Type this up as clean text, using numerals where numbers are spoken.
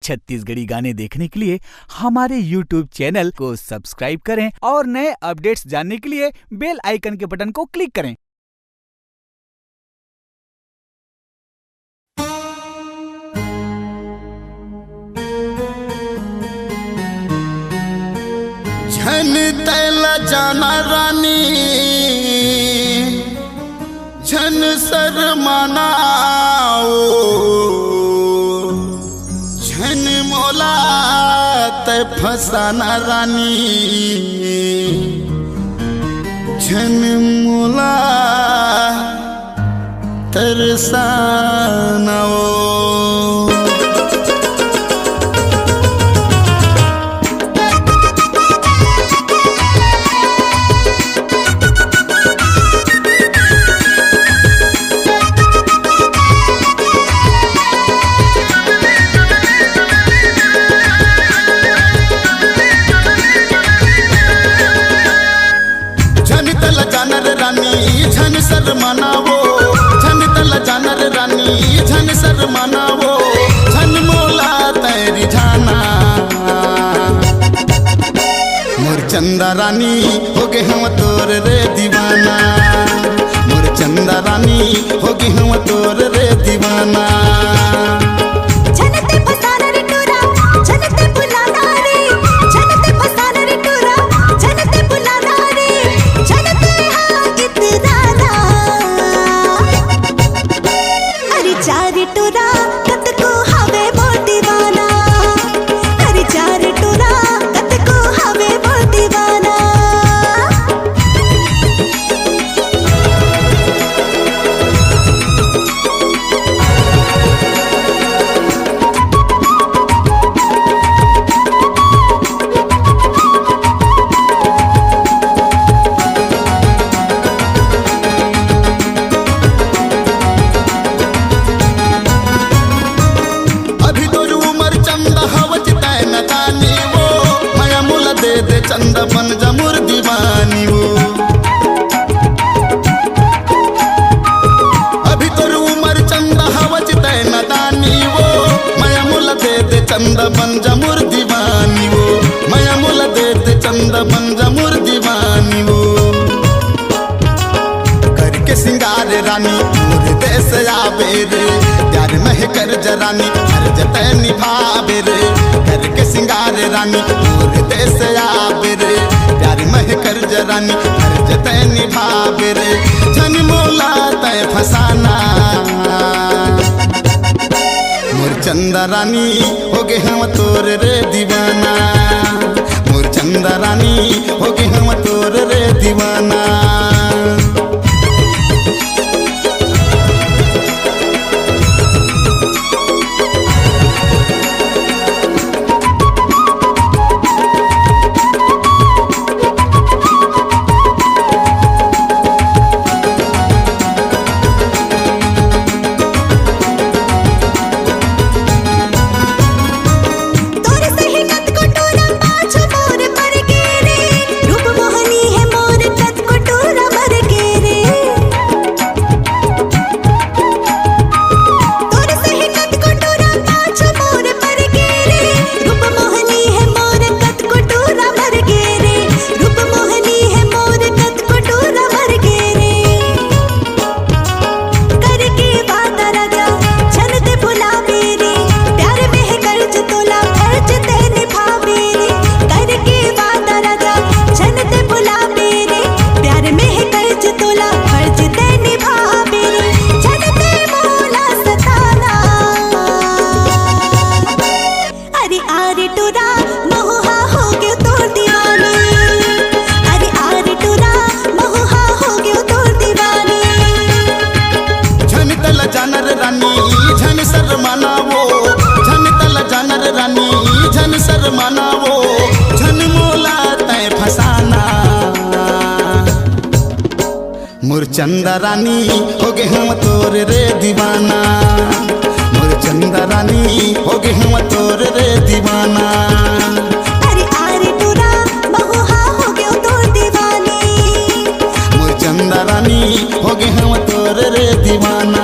छत्तीसगढ़ी गाने देखने के लिए हमारे YouTube चैनल को सब्सक्राइब करें और नए अपडेट्स जानने के लिए बेल आइकन के बटन को क्लिक करें। झन तैला जाना रानी झन शर्मानाओ झन मोला तय फसाना रानी झन मोला तरसानाओ। झन शर्मानावो झन तल जानर रानी झन शर्मानावो झन मोला तैरी जाना मोर चंदा रानी हो गे हम तोर रे दीवाना मोर चंदा रानी हो गे हम तोर रे दीवाना। चंद बन जमुर दीवानी वो अभी तो उमर चंद हवज तय नदानी वो मया मुल दे दे चंद बन जमुर दीवानी वो मया मुल दे दे चंद बन जमुर दीवानी वो करके सिंगार रानी मोर देश आवे रे प्यार मह कर जरानी हर जतय निभावे रे करके सिंगार रानी मोर देश आवे रे प्यार मह कर जरानी हर जतय निभावे रे झन मोला तय फसाना मोर चंदा रानी हो गे हम तोर रे दीवाना मोर चंदा रानी हो गे हम तोर रे दीवाना। झन शर्मानावो झन तल जानर रानी झन शर्मानावो झन मोला तय फसाना मोर चंदा रानी हो गे हम तोर रे दीवाना मोर चंदा रानी हो गे हम तोर रे दीवाना। मोर चंदा रानी हो गे हम तोर रे दीवाना।